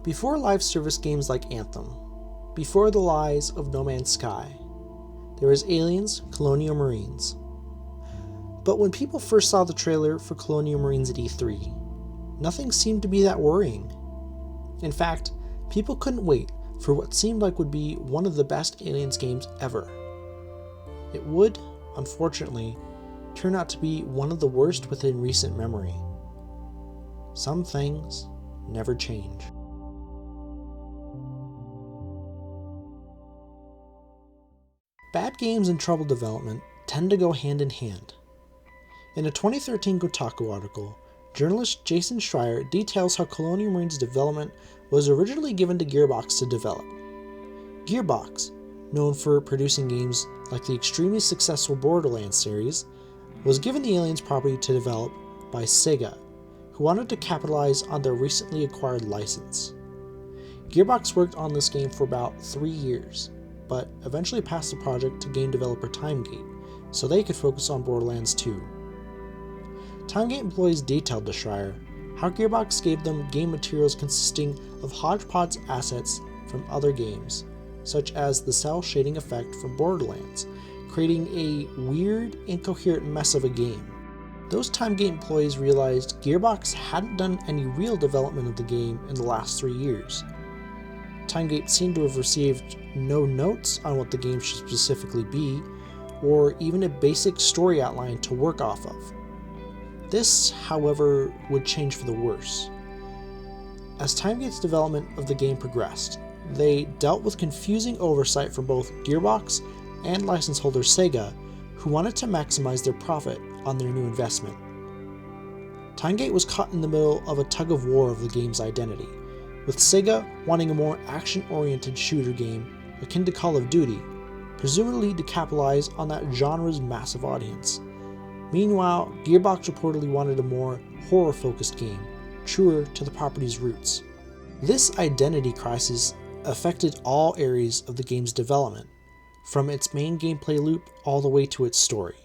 Before live service games like Anthem, before the lies of No Man's Sky, there was Aliens, Colonial Marines. But when people first saw the trailer for Colonial Marines at E3, nothing seemed to be that worrying. In fact, people couldn't wait for what seemed like would be one of the best Aliens games ever. It would, unfortunately, turn out to be one of the worst within recent memory. Some things never change. Bad games and troubled development tend to go hand in hand. In a 2013 Kotaku article, journalist Jason Schreier details how Colonial Marines development was originally given to Gearbox to develop. Gearbox, known for producing games like the extremely successful Borderlands series, was given the Aliens property to develop by Sega, who wanted to capitalize on their recently acquired license. Gearbox worked on this game for about 3 years, but eventually passed the project to game developer Timegate, so they could focus on Borderlands 2. Timegate employees detailed to Schreier how Gearbox gave them game materials consisting of hodgepodge assets from other games, such as the cell shading effect from Borderlands, creating a weird, incoherent mess of a game. Those Timegate employees realized Gearbox hadn't done any real development of the game in the last 3 years. Timegate seemed to have received no notes on what the game should specifically be, or even a basic story outline to work off of. This, however, would change for the worse. As Timegate's development of the game progressed, they dealt with confusing oversight from both Gearbox and license holder Sega, who wanted to maximize their profit on their new investment. Timegate was caught in the middle of a tug-of-war of the game's identity, with Sega wanting a more action-oriented shooter game akin to Call of Duty, presumably to capitalize on that genre's massive audience. Meanwhile, Gearbox reportedly wanted a more horror-focused game, truer to the property's roots. This identity crisis affected all areas of the game's development, from its main gameplay loop all the way to its story.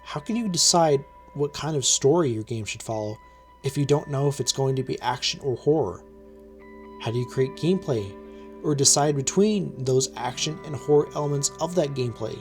How can you decide what kind of story your game should follow if you don't know if it's going to be action or horror? How do you create gameplay, or decide between those action and horror elements of that gameplay?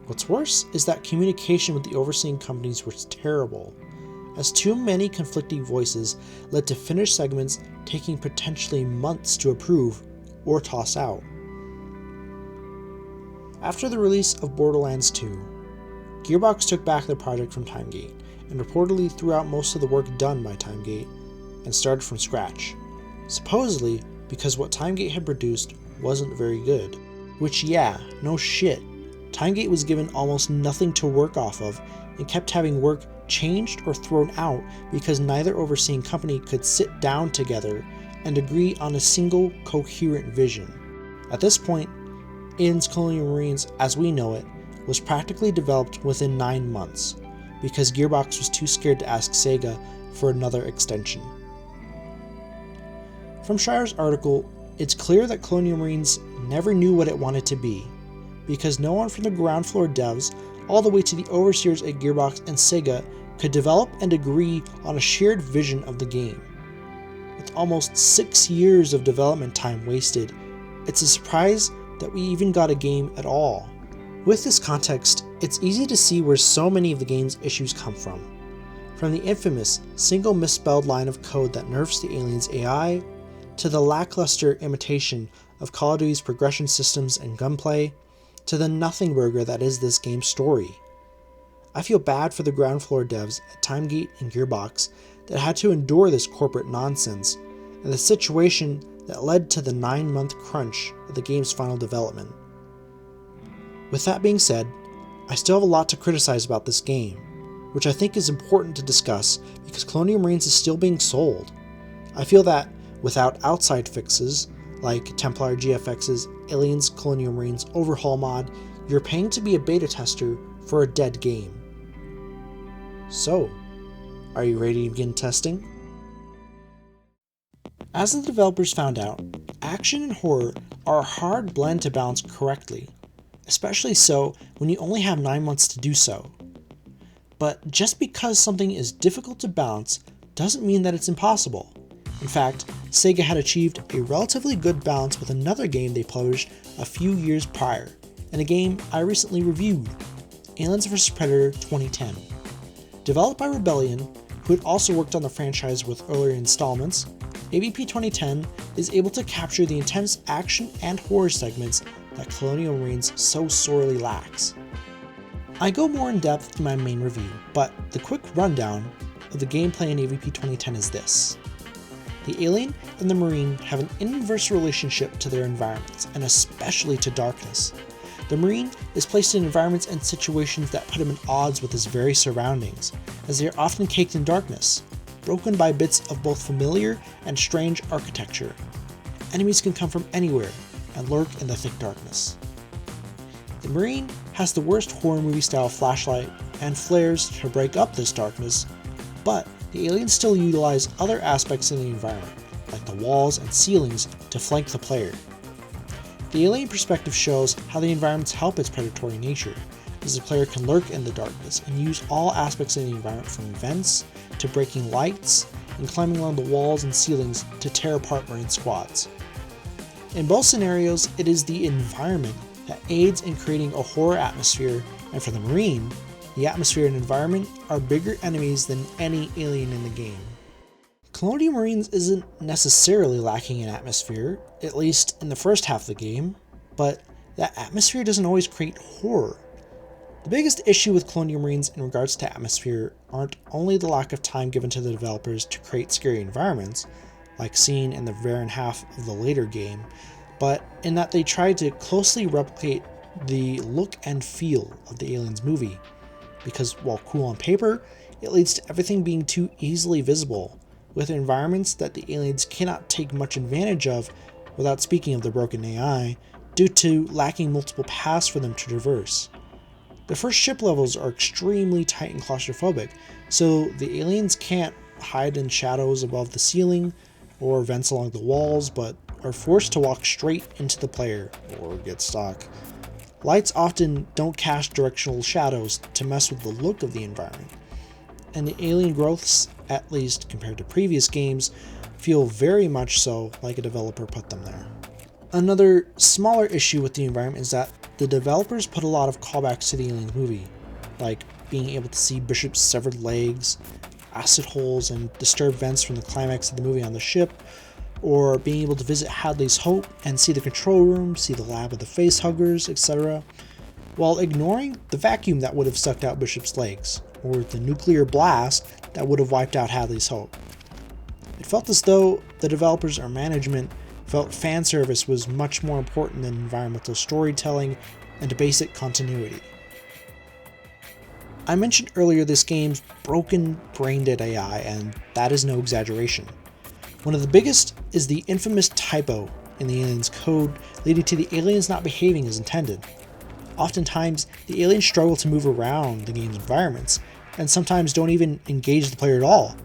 What's worse is that communication with the overseeing companies was terrible, as too many conflicting voices led to finished segments taking potentially months to approve or toss out. After the release of Borderlands 2, Gearbox took back the project from Timegate and reportedly threw out most of the work done by Timegate and started from scratch, supposedly because what Timegate had produced wasn't very good. Which, yeah, no shit. Timegate was given almost nothing to work off of and kept having work changed or thrown out because neither overseeing company could sit down together and agree on a single coherent vision. At this point, Aliens Colonial Marines, as we know it, was practically developed within 9 months because Gearbox was too scared to ask Sega for another extension. From Schreier's article, it's clear that Colonial Marines never knew what it wanted to be, because no one from the ground floor devs all the way to the overseers at Gearbox and Sega could develop and agree on a shared vision of the game. With almost 6 years of development time wasted, it's a surprise that we even got a game at all. With this context, it's easy to see where so many of the game's issues come from. From the infamous single misspelled line of code that nerfs the aliens' AI, to the lackluster imitation of Call of Duty's progression systems and gunplay, to the nothing burger that is this game's story. I feel bad for the ground floor devs at Timegate and Gearbox that had to endure this corporate nonsense, and the situation that led to the 9-month crunch of the game's final development. With that being said, I still have a lot to criticize about this game, which I think is important to discuss because Colonial Marines is still being sold. I feel that without outside fixes, like Templar GFX's Aliens Colonial Marines Overhaul mod, you're paying to be a beta tester for a dead game. So, are you ready to begin testing? As the developers found out, action and horror are a hard blend to balance correctly, especially so when you only have 9 months to do so. But just because something is difficult to balance doesn't mean that it's impossible. In fact, Sega had achieved a relatively good balance with another game they published a few years prior, and a game I recently reviewed, Aliens vs. Predator 2010. Developed by Rebellion, who had also worked on the franchise with earlier installments, AVP 2010 is able to capture the intense action and horror segments that Colonial Marines so sorely lacks. I go more in depth in my main review, but the quick rundown of the gameplay in AVP 2010 is this. The alien and the Marine have an inverse relationship to their environments, and especially to darkness. The Marine is placed in environments and situations that put him at odds with his very surroundings, as they are often caked in darkness, broken by bits of both familiar and strange architecture. Enemies can come from anywhere and lurk in the thick darkness. The Marine has the worst horror movie style flashlight and flares to break up this darkness, but the aliens still utilize other aspects in the environment, like the walls and ceilings, to flank the player. The alien perspective shows how the environments help its predatory nature, as the player can lurk in the darkness and use all aspects of the environment from vents to breaking lights and climbing along the walls and ceilings to tear apart Marine squads. In both scenarios, it is the environment that aids in creating a horror atmosphere, and for the Marine, the atmosphere and environment are bigger enemies than any alien in the game. Colonial Marines isn't necessarily lacking in atmosphere, at least in the first half of the game, but that atmosphere doesn't always create horror. The biggest issue with Colonial Marines in regards to atmosphere aren't only the lack of time given to the developers to create scary environments, like seen in the very half of the later game, but in that they tried to closely replicate the look and feel of the Aliens movie, because while cool on paper, it leads to everything being too easily visible, with environments that the aliens cannot take much advantage of, without speaking of the broken AI, due to lacking multiple paths for them to traverse. The first ship levels are extremely tight and claustrophobic, so the aliens can't hide in shadows above the ceiling or vents along the walls, but are forced to walk straight into the player, or get stuck. Lights often don't cast directional shadows to mess with the look of the environment, and the alien growths, at least compared to previous games, feel very much so like a developer put them there. Another smaller issue with the environment is that the developers put a lot of callbacks to the Aliens movie, like being able to see Bishop's severed legs, acid holes, and disturbed vents from the climax of the movie on the ship, or being able to visit Hadley's Hope and see the control room, see the lab of the facehuggers, etc., while ignoring the vacuum that would have sucked out Bishop's legs, or the nuclear blast that would have wiped out Hadley's Hope. It felt as though the developers or management felt fan service was much more important than environmental storytelling and basic continuity. I mentioned earlier this game's broken brain-dead AI, and that is no exaggeration. One of the biggest is the infamous typo in the aliens' code, leading to the aliens not behaving as intended. Oftentimes, the aliens struggle to move around the game's environments, and sometimes don't even engage the player at all,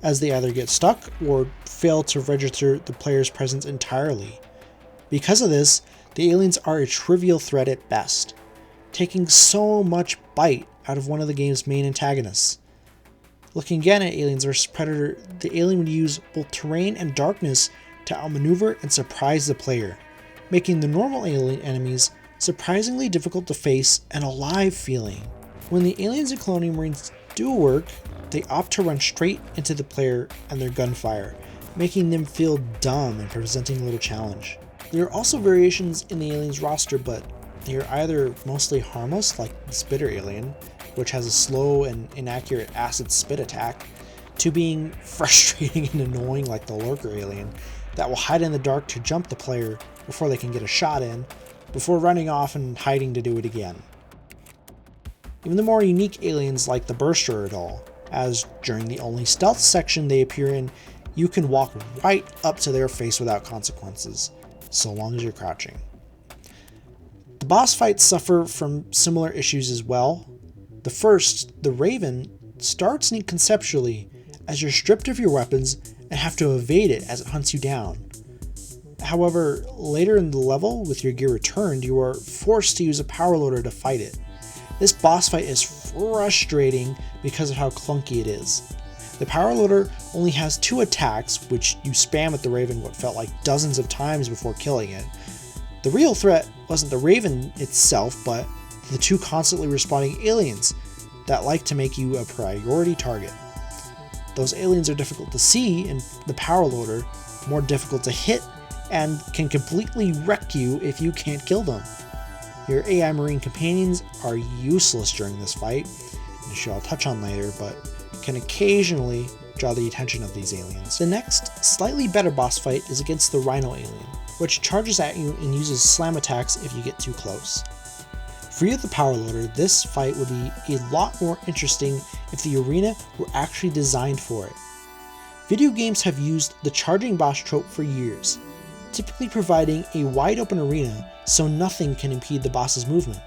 as they either get stuck or fail to register the player's presence entirely. Because of this, the aliens are a trivial threat at best, taking so much bite out of one of the game's main antagonists. Looking again at Aliens vs. Predator, the alien would use both terrain and darkness to outmaneuver and surprise the player, making the normal alien enemies surprisingly difficult to face and alive feeling. When the aliens and Colonial Marines do work, they opt to run straight into the player and their gunfire, making them feel dumb and presenting little challenge. There are also variations in the aliens roster, but they are either mostly harmless, like the Spitter alien, which has a slow and inaccurate acid spit attack, to being frustrating and annoying like the Lurker alien, that will hide in the dark to jump the player before they can get a shot in, before running off and hiding to do it again. Even the more unique aliens like the Burster at all, as during the only stealth section they appear in, you can walk right up to their face without consequences, so long as you're crouching. The boss fights suffer from similar issues as well. The first, the Raven, starts neat conceptually, as you're stripped of your weapons and have to evade it as it hunts you down. However, later in the level, with your gear returned, you are forced to use a power loader to fight it. This boss fight is frustrating because of how clunky it is. The power loader only has 2 attacks, which you spam at the Raven what felt like dozens of times before killing it. The real threat wasn't the Raven itself, but the 2 constantly respawning aliens that like to make you a priority target. Those aliens are difficult to see in the power loader, more difficult to hit, and can completely wreck you if you can't kill them. Your AI Marine companions are useless during this fight, an issue I'll touch on later, but can occasionally draw the attention of these aliens. The next, slightly better boss fight is against the Rhino alien, which charges at you and uses slam attacks if you get too close. Free of the power loader, this fight would be a lot more interesting if the arena were actually designed for it. Video games have used the charging boss trope for years, typically providing a wide open arena so nothing can impede the boss's movement.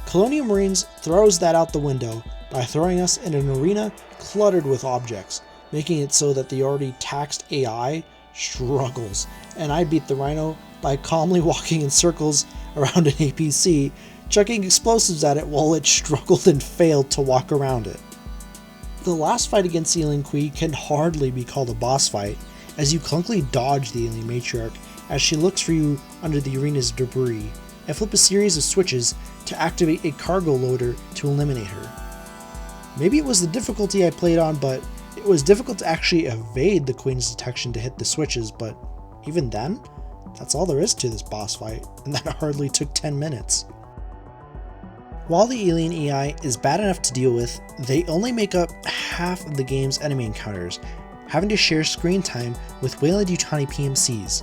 Colonial Marines throws that out the window by throwing us in an arena cluttered with objects, making it so that the already taxed AI struggles, and I beat the Rhino by calmly walking in circles around an APC, chucking explosives at it while it struggled and failed to walk around it. The last fight against the Alien Queen can hardly be called a boss fight, as you clunkily dodge the Alien Matriarch as she looks for you under the arena's debris, and flip a series of switches to activate a cargo loader to eliminate her. Maybe it was the difficulty I played on, but it was difficult to actually evade the Queen's detection to hit the switches, but even then, that's all there is to this boss fight, and that hardly took 10 minutes. While the alien AI is bad enough to deal with, they only make up half of the game's enemy encounters, having to share screen time with Weyland-Yutani PMCs.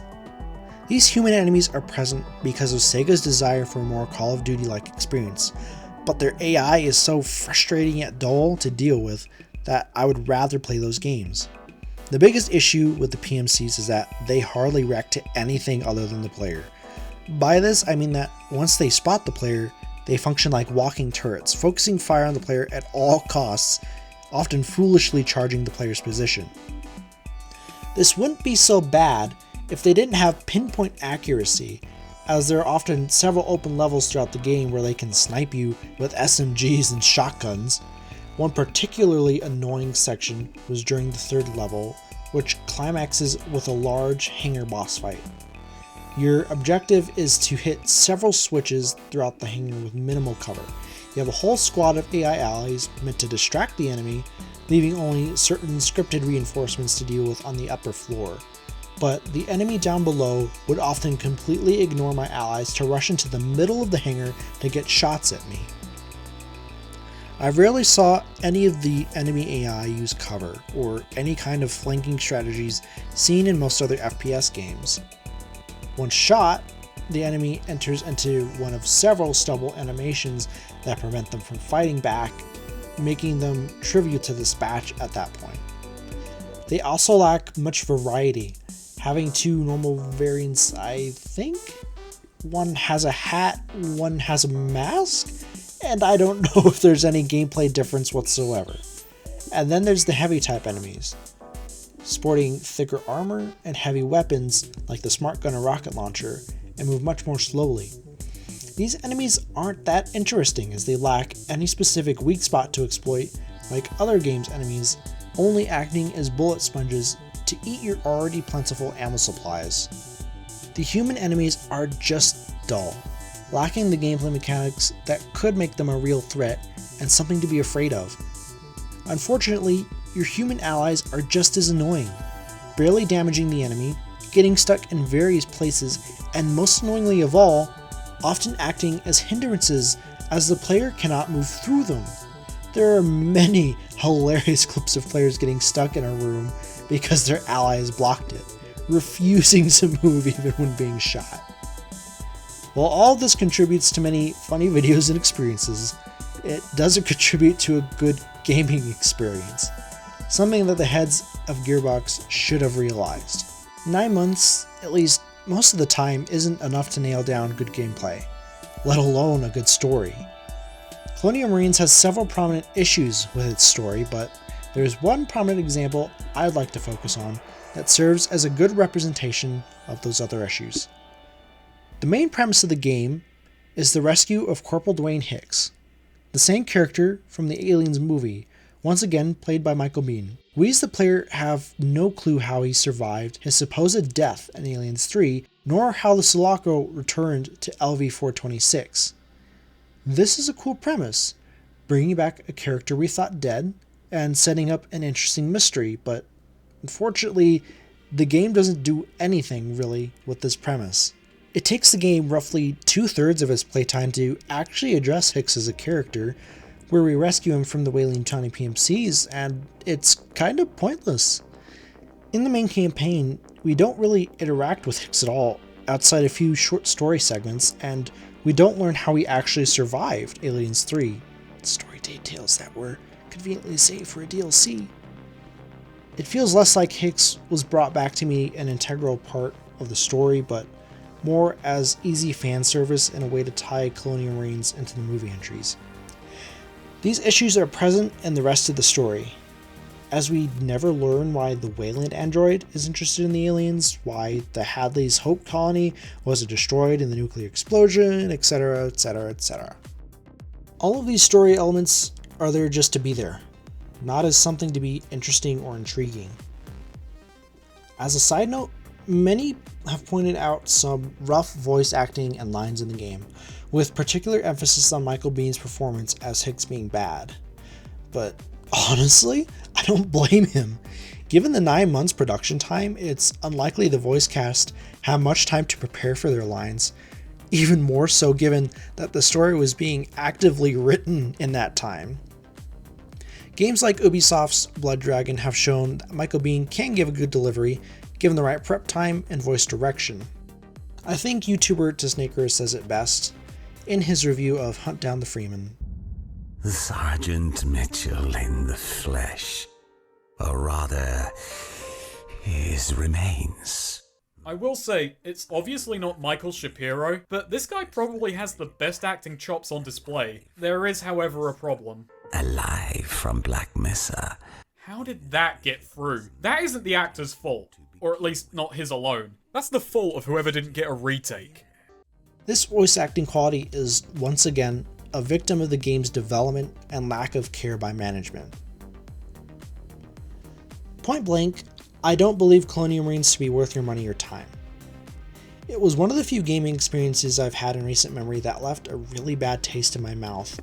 These human enemies are present because of Sega's desire for a more Call of Duty-like experience, but their AI is so frustrating yet dull to deal with that I would rather play those games. The biggest issue with the PMCs is that they hardly react to anything other than the player. By this, I mean that once they spot the player, they function like walking turrets, focusing fire on the player at all costs, often foolishly charging the player's position. This wouldn't be so bad if they didn't have pinpoint accuracy, as there are often several open levels throughout the game where they can snipe you with SMGs and shotguns. One particularly annoying section was during the 3rd level, which climaxes with a large hangar boss fight. Your objective is to hit several switches throughout the hangar with minimal cover. You have a whole squad of AI allies meant to distract the enemy, leaving only certain scripted reinforcements to deal with on the upper floor. But the enemy down below would often completely ignore my allies to rush into the middle of the hangar to get shots at me. I rarely saw any of the enemy AI use cover, or any kind of flanking strategies seen in most other FPS games. Once shot, the enemy enters into one of several stubble animations that prevent them from fighting back, making them trivial to dispatch at that point. They also lack much variety, having 2 normal variants, I think. One has a hat, one has a mask, and I don't know if there's any gameplay difference whatsoever. And then there's the heavy type enemies, sporting thicker armor and heavy weapons like the smart gun or rocket launcher, and move much more slowly. These enemies aren't that interesting as they lack any specific weak spot to exploit, like other games' enemies, only acting as bullet sponges to eat your already plentiful ammo supplies. The human enemies are just dull, lacking the gameplay mechanics that could make them a real threat and something to be afraid of. Unfortunately, your human allies are just as annoying, barely damaging the enemy, getting stuck in various places, and most annoyingly of all, often acting as hindrances as the player cannot move through them. There are many hilarious clips of players getting stuck in a room because their allies blocked it, refusing to move even when being shot. While all this contributes to many funny videos and experiences, it doesn't contribute to a good gaming experience, something that the heads of Gearbox should have realized. 9 months, at least most of the time, isn't enough to nail down good gameplay, let alone a good story. Colonial Marines has several prominent issues with its story, but there's one prominent example I'd like to focus on that serves as a good representation of those other issues. The main premise of the game is the rescue of Corporal Dwayne Hicks, the same character from the Aliens movie, once again played by Michael Biehn. We as the player have no clue how he survived his supposed death in Aliens 3, nor how the Sulaco returned to LV-426. This is a cool premise, bringing back a character we thought dead, and setting up an interesting mystery, but unfortunately, the game doesn't do anything really with this premise. It takes the game roughly 2/3 of its playtime to actually address Hicks as a character, where we rescue him from the Weyland-Yutani PMCs, and it's kind of pointless. In the main campaign, we don't really interact with Hicks at all, outside a few short story segments, and we don't learn how he actually survived Aliens 3. Story details that were conveniently saved for a DLC. It feels less like Hicks was brought back to me an integral part of the story, but more as easy fan service and a way to tie Colonial Marines into the movie entries. These issues are present in the rest of the story, as we never learn why the Weyland android is interested in the aliens, why the Hadley's Hope colony was destroyed in the nuclear explosion, etc, etc, etc. All of these story elements are there just to be there, not as something to be interesting or intriguing. As a side note, many have pointed out some rough voice acting and lines in the game, with particular emphasis on Michael Biehn's performance as Hicks being bad. But honestly, I don't blame him. Given the 9 months production time, it's unlikely the voice cast had much time to prepare for their lines, even more so given that the story was being actively written in that time. Games like Ubisoft's Blood Dragon have shown that Michael Biehn can give a good delivery, given the right prep time and voice direction. I think YouTuber Tisnaker says it best in his review of Hunt Down the Freeman. Sergeant Mitchell in the flesh, or rather, his remains. I will say, it's obviously not Michael Shapiro, but this guy probably has the best acting chops on display. There is, however, a problem. Alive from Black Mesa. How did that get through? That isn't the actor's fault. Or at least not his alone. That's the fault of whoever didn't get a retake. This voice acting quality is, once again, a victim of the game's development and lack of care by management. Point blank, I don't believe Colonial Marines to be worth your money or time. It was one of the few gaming experiences I've had in recent memory that left a really bad taste in my mouth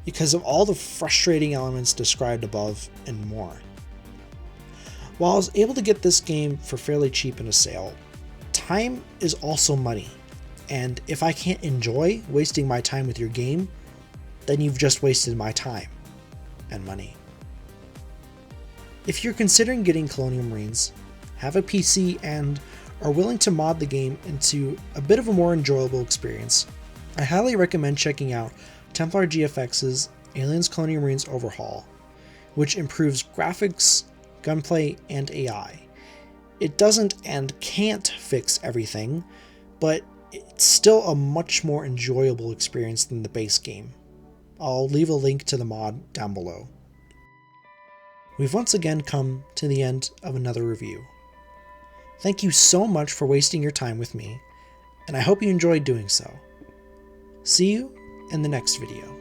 because of all the frustrating elements described above and more. While I was able to get this game for fairly cheap in a sale, time is also money, and if I can't enjoy wasting my time with your game, then you've just wasted my time and money. If you're considering getting Colonial Marines, have a PC, and are willing to mod the game into a bit of a more enjoyable experience, I highly recommend checking out Templar GFX's Aliens Colonial Marines Overhaul, which improves graphics, gunplay, and AI. It doesn't and can't fix everything, but it's still a much more enjoyable experience than the base game. I'll leave a link to the mod down below. We've once again come to the end of another review. Thank you so much for wasting your time with me, and I hope you enjoyed doing so. See you in the next video.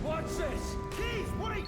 Watch this! Keith, wait!